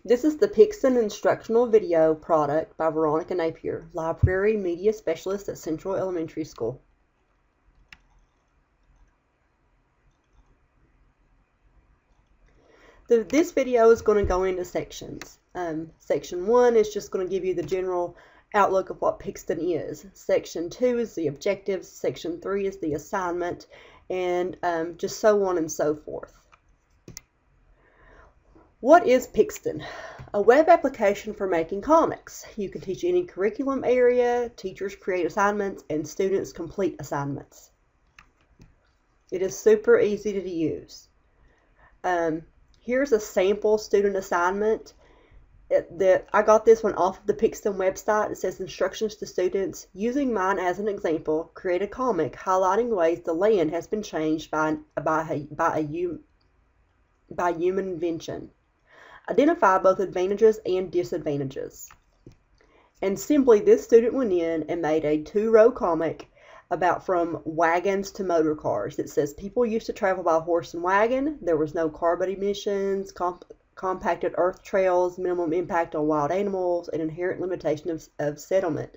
This is the Pixton Instructional Video product by Veronica Napier, Library Media Specialist at Central Elementary School. This video is going to go into sections. Section 1 is just going to give you the general outlook of what Pixton is. Section 2 is the objectives. Section 3 is the assignment, and just so on and so forth. What is Pixton? A web application for making comics. You can teach any curriculum area, teachers create assignments, and students complete assignments. It is super easy to use. Here's a sample student assignment. I got this one off of the Pixton website. It says instructions to students. Using mine as an example, create a comic highlighting ways the land has been changed by human invention. Identify both advantages and disadvantages. And simply, this student went in and made a 2-row comic about from wagons to motor cars. It says people used to travel by horse and wagon. There was no carbon emissions, compacted earth trails, minimum impact on wild animals, and inherent limitation of settlement.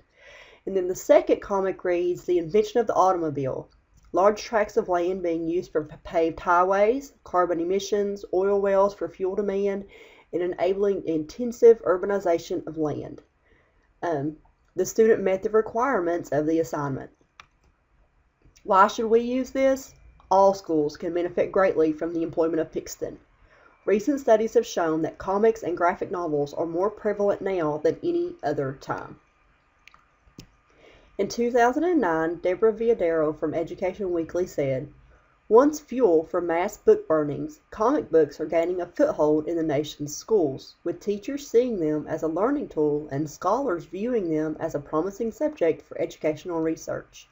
And then the second comic reads, the invention of the automobile. Large tracts of land being used for paved highways, carbon emissions, oil wells for fuel demand, and enabling intensive urbanization of land. The student met the requirements of the assignment. Why should we use this? All schools can benefit greatly from the employment of Pixton. Recent studies have shown that comics and graphic novels are more prevalent now than any other time. In 2009, Deborah Viadero from Education Weekly said, once fuel for mass book burnings, comic books are gaining a foothold in the nation's schools, with teachers seeing them as a learning tool and scholars viewing them as a promising subject for educational research.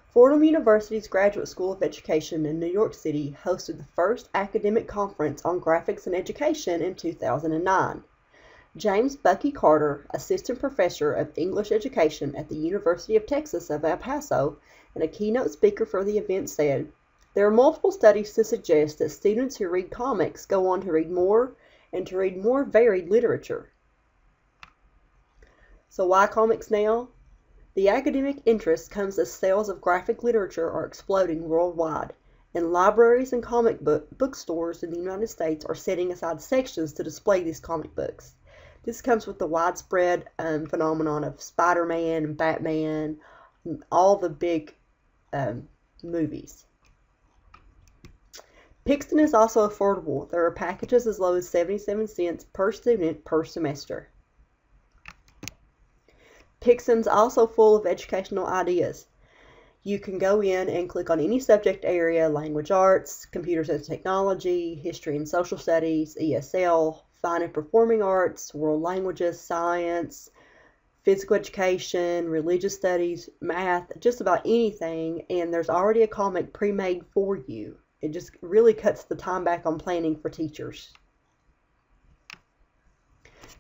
Fordham University's Graduate School of Education in New York City hosted the first academic conference on graphics and education in 2009. James Bucky Carter, assistant professor of English education at the University of Texas of El Paso, and a keynote speaker for the event said, there are multiple studies to suggest that students who read comics go on to read more and to read more varied literature. So why comics now? The academic interest comes as sales of graphic literature are exploding worldwide, and libraries and comic bookstores in the United States are setting aside sections to display these comic books. This comes with the widespread phenomenon of Spider-Man and Batman, and all the big movies. Pixton is also affordable. There are packages as low as 77 cents per student per semester. Pixton's also full of educational ideas. You can go in and click on any subject area, language arts, computers and technology, history and social studies, ESL, fine and performing arts, world languages, science, physical education, religious studies, math, just about anything, and there's already a comic pre-made for you. It just really cuts the time back on planning for teachers.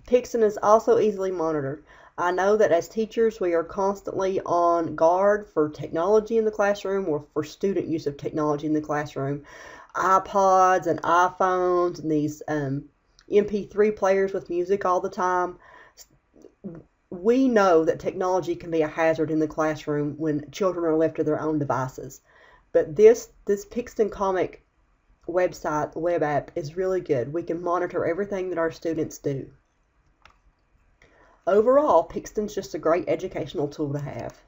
Pixton is also easily monitored. I know that as teachers we are constantly on guard for technology in the classroom or for student use of technology in the classroom. iPods and iPhones and these MP3 players with music all the time. We know that technology can be a hazard in the classroom when children are left to their own devices. But this Pixton comic website, the web app, is really good. We can monitor everything that our students do. Overall, Pixton's just a great educational tool to have.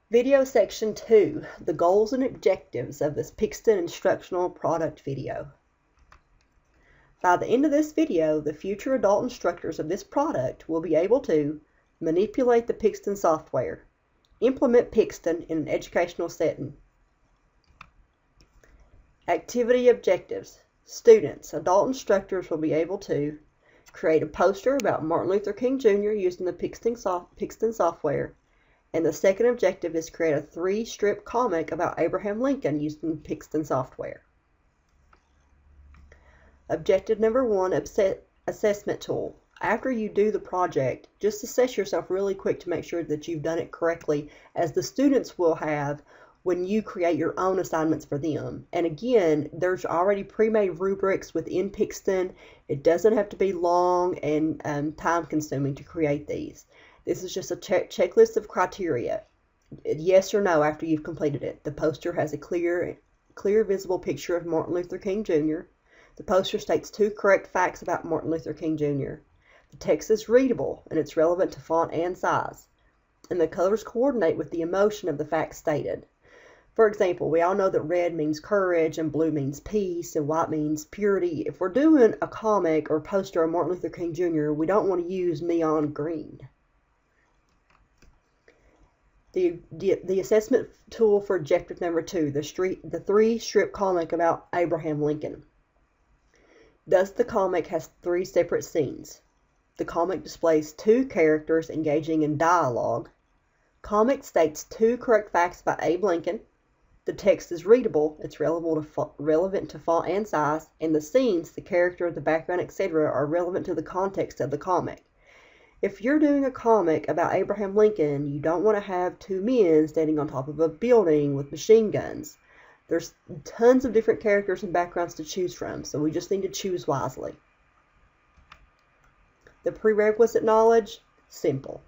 Video section 2, the goals and objectives of this Pixton instructional product video. By the end of this video, the future adult instructors of this product will be able to manipulate the Pixton software, implement Pixton in an educational setting. Activity objectives. Students, adult instructors will be able to create a poster about Martin Luther King Jr. using the Pixton software. And the second objective is create a 3-strip comic about Abraham Lincoln using Pixton software. Objective number 1, assessment tool. After you do the project, just assess yourself really quick to make sure that you've done it correctly, as the students will have when you create your own assignments for them. And again, there's already pre-made rubrics within Pixton. It doesn't have to be long and time-consuming to create these. This is just a checklist of criteria. Yes or no after you've completed it. The poster has a clear, visible picture of Martin Luther King Jr. The poster states 2 correct facts about Martin Luther King Jr. The text is readable and it's relevant to font and size. And the colors coordinate with the emotion of the facts stated. For example, we all know that red means courage and blue means peace and white means purity. If we're doing a comic or poster of Martin Luther King Jr., we don't want to use neon green. The assessment tool for objective number 2, the 3-strip comic about Abraham Lincoln. Thus, the comic has 3 separate scenes. The comic displays 2 characters engaging in dialogue. Comic states 2 correct facts about Abe Lincoln. The text is readable, it's relevant to font and size, and the scenes, the character, the background, etc. are relevant to the context of the comic. If you're doing a comic about Abraham Lincoln, you don't want to have 2 men standing on top of a building with machine guns. There's tons of different characters and backgrounds to choose from, so we just need to choose wisely. The prerequisite knowledge? Simple.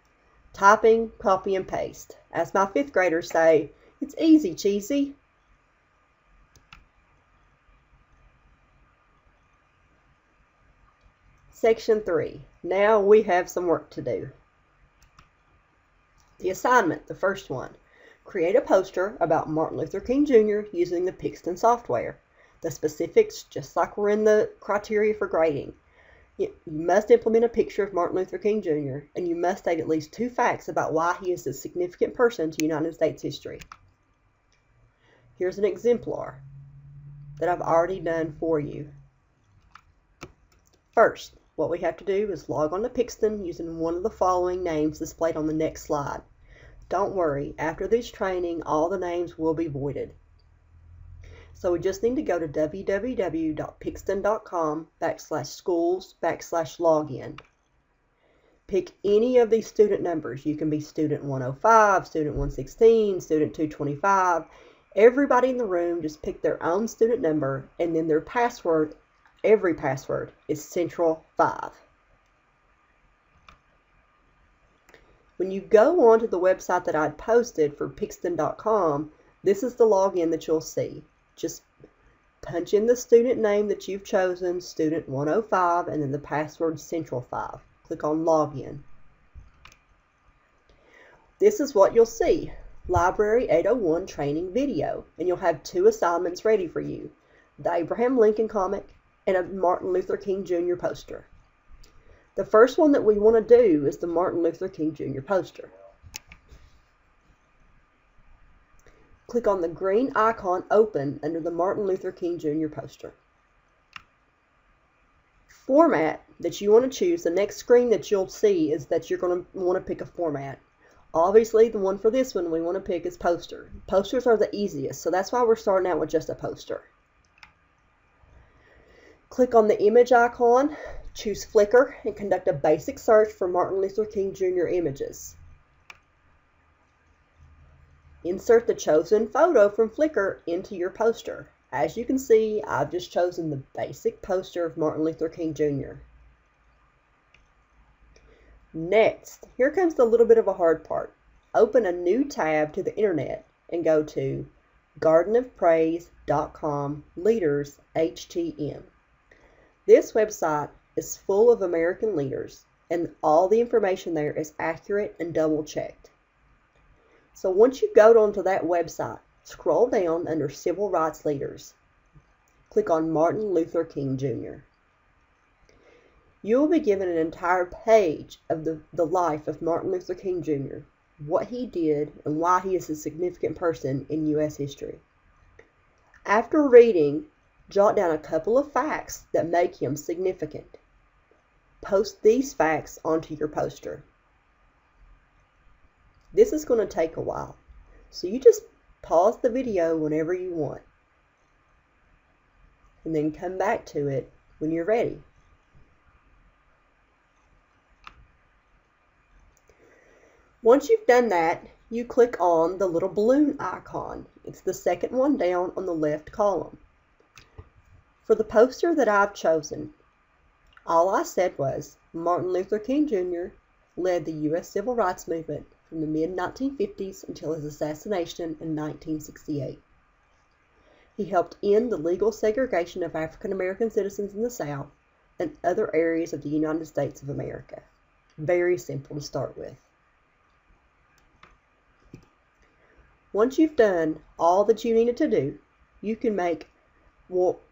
Typing, copy, and paste. As my 5th graders say, it's easy, cheesy. Section 3. Now we have some work to do. The assignment, the first one. Create a poster about Martin Luther King Jr. using the Pixton software. The specifics, just like we're in the criteria for grading. You must implement a picture of Martin Luther King Jr. and you must state at least 2 facts about why he is a significant person to United States history. Here's an exemplar that I've already done for you. First, what we have to do is log on to Pixton using one of the following names displayed on the next slide. Don't worry, after this training, all the names will be voided. So we just need to go to www.pixton.com/schools/login. Pick any of these student numbers. You can be student 105, student 116, student 225. Everybody in the room just pick their own student number, and then their password, every password, is Central5. When you go onto the website that I'd posted for Pixton.com, this is the login that you'll see. Just punch in the student name that you've chosen, student 105, and then the password Central5. Click on Login. This is what you'll see. Library 801 training video, and you'll have 2 assignments ready for you. The Abraham Lincoln comic and a Martin Luther King Jr. poster. The first one that we want to do is the Martin Luther King Jr. poster. Click on the green icon Open under the Martin Luther King Jr. poster. Format that you want to choose, the next screen that you'll see is that you're going to want to pick a format. Obviously, the one for this one we want to pick is poster. Posters are the easiest, so that's why we're starting out with just a poster. Click on the image icon, choose Flickr, and conduct a basic search for Martin Luther King Jr. images. Insert the chosen photo from Flickr into your poster. As you can see, I've just chosen the basic poster of Martin Luther King Jr. Next, here comes the little bit of a hard part. Open a new tab to the internet and go to gardenofpraise.com leaders HTM. This website is full of American leaders, and all the information there is accurate and double-checked. So once you go onto that website, scroll down under Civil Rights Leaders. Click on Martin Luther King Jr. You will be given an entire page of the life of Martin Luther King Jr., what he did, and why he is a significant person in U.S. history. After reading, jot down a couple of facts that make him significant. Post these facts onto your poster. This is going to take a while, so you just pause the video whenever you want, and then come back to it when you're ready. Once you've done that, you click on the little balloon icon. It's the second one down on the left column. For the poster that I've chosen, all I said was Martin Luther King Jr. led the U.S. Civil Rights Movement from the mid-1950s until his assassination in 1968. He helped end the legal segregation of African American citizens in the South and other areas of the United States of America. Very simple to start with. Once you've done all that you needed to do, you can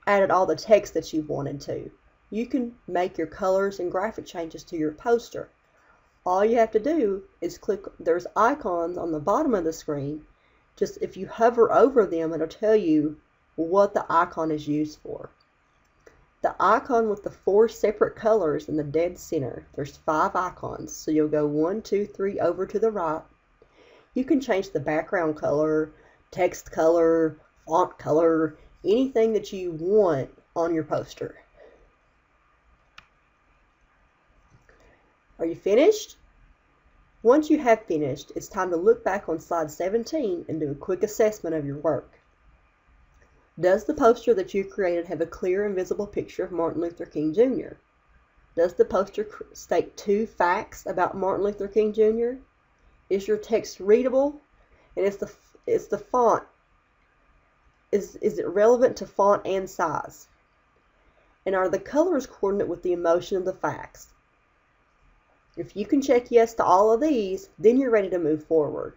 added all the text that you wanted to. You can make your colors and graphic changes to your poster. All you have to do is there's icons on the bottom of the screen. Just if you hover over them, it'll tell you what the icon is used for. The icon with the 4 separate colors in the dead center, there's 5 icons, so you'll go 1, 2, 3 over to the right. You can change the background color, text color, font color, anything that you want on your poster. Are you finished? Once you have finished, it's time to look back on slide 17 and do a quick assessment of your work. Does the poster that you created have a clear and visible picture of Martin Luther King Jr.? Does the poster state 2 facts about Martin Luther King Jr.? Is your text readable? And is the font, is it relevant to font and size? And are the colors coordinate with the emotion of the facts? If you can check yes to all of these, then you're ready to move forward.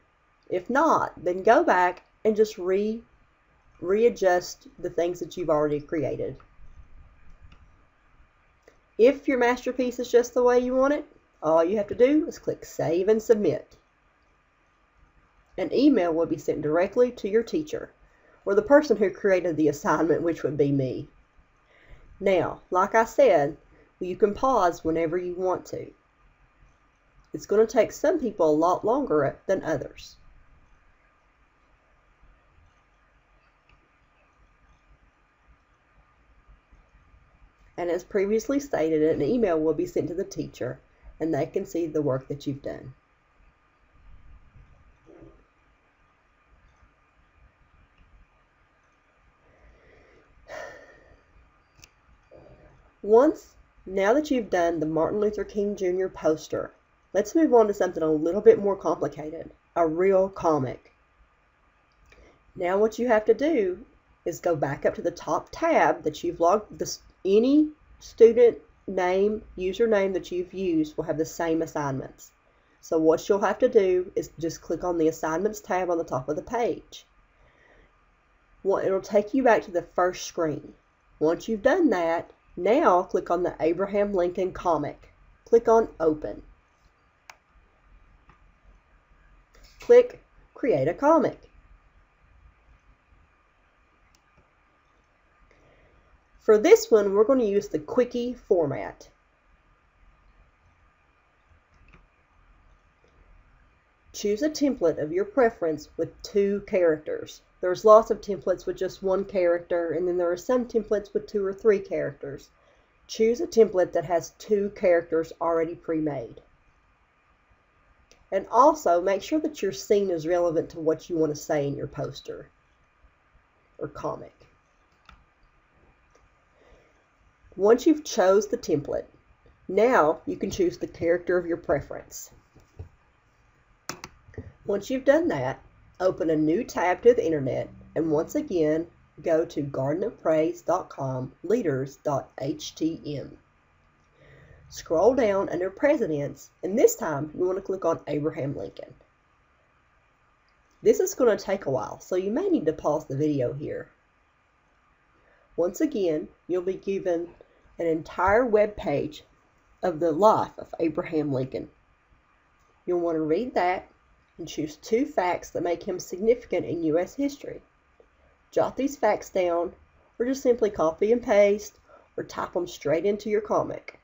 If not, then go back and just readjust the things that you've already created. If your masterpiece is just the way you want it, all you have to do is click Save and Submit. An email will be sent directly to your teacher, or the person who created the assignment, which would be me. Now, like I said, you can pause whenever you want to. It's going to take some people a lot longer than others. And as previously stated, an email will be sent to the teacher, and they can see the work that you've done. Now that you've done the Martin Luther King Jr. poster, let's move on to something a little bit more complicated, a real comic. Now what you have to do is go back up to the top tab that you've logged. Any student name, username that you've used will have the same assignments. So what you'll have to do is just click on the Assignments tab on the top of the page. It'll take you back to the first screen. Once you've done that, now click on the Abraham Lincoln comic. Click on Open. Click Create a Comic. For this one, we're going to use the Quickie format. Choose a template of your preference with 2 characters. There's lots of templates with just 1 character, and then there are some templates with 2 or 3 characters. Choose a template that has 2 characters already pre-made. And also, make sure that your scene is relevant to what you want to say in your poster or comic. Once you've chose the template, now you can choose the character of your preference. Once you've done that, open a new tab to the internet, and once again, go to gardenofpraise.com leaders.htm. Scroll down under Presidents, and this time you want to click on Abraham Lincoln. This is going to take a while, so you may need to pause the video here. Once again, you'll be given an entire web page of the life of Abraham Lincoln. You'll want to read that and choose 2 facts that make him significant in U.S. history. Jot these facts down, or just simply copy and paste, or type them straight into your comic.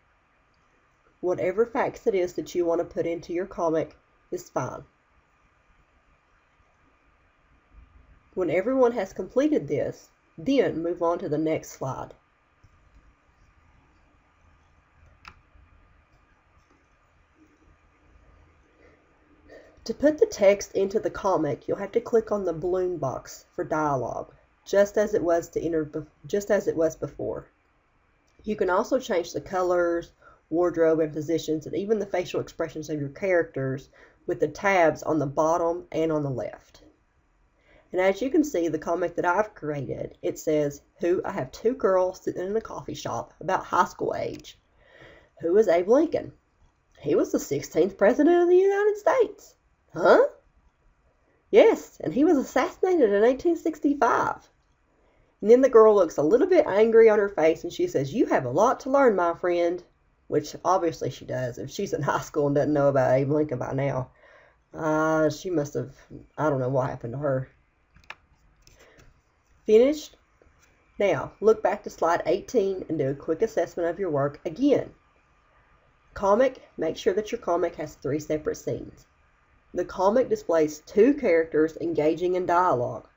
Whatever facts it is that you want to put into your comic is fine. When everyone has completed this, then move on to the next slide. To put the text into the comic, you'll have to click on the balloon box for dialogue, just as it was before. You can also change the colors, wardrobe, and positions, and even the facial expressions of your characters with the tabs on the bottom and on the left. And as you can see, the comic that I've created, it says, I have two girls sitting in a coffee shop about high school age. Who is Abe Lincoln? He was the 16th president of the United States. Huh? Yes, and he was assassinated in 1865. And then the girl looks a little bit angry on her face and she says, "You have a lot to learn, my friend." Which obviously she does. If she's in high school and doesn't know about Abe Lincoln by now, she must have, I don't know what happened to her. Finished? Now, look back to slide 18 and do a quick assessment of your work again. Comic, make sure that your comic has 3 separate scenes. The comic displays 2 characters engaging in dialogue.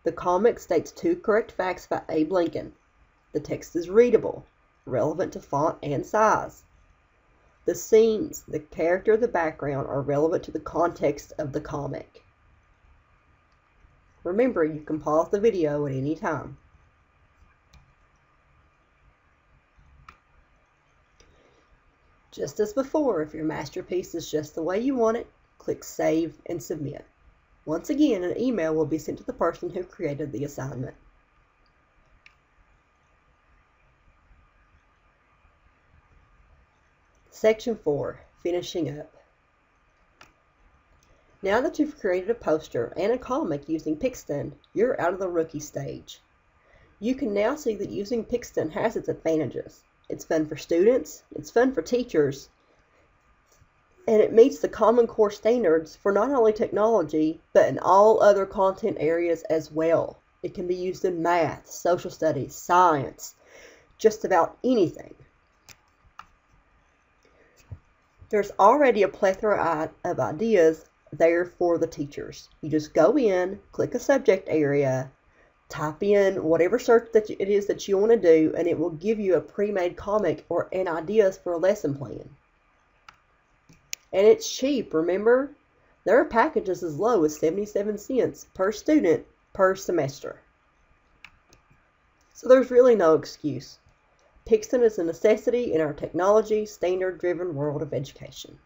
The comic states 2 correct facts about Abe Lincoln. The text is readable, relevant to font and size. The scenes, the character, the background are relevant to the context of the comic. Remember, you can pause the video at any time. Just as before, if your masterpiece is just the way you want it, click Save and Submit. Once again, an email will be sent to the person who created the assignment. Section 4, Finishing Up. Now that you've created a poster and a comic using Pixton, you're out of the rookie stage. You can now see that using Pixton has its advantages. It's fun for students, it's fun for teachers, and it meets the Common Core standards for not only technology, but in all other content areas as well. It can be used in math, social studies, science, just about anything. There's already a plethora of ideas there for the teachers. You just go in, click a subject area, type in whatever search that it is that you want to do, and it will give you a pre-made comic or an ideas for a lesson plan. And it's cheap, remember? There are packages as low as 77 cents per student per semester. So there's really no excuse. Pixton is a necessity in our technology, standard-driven world of education.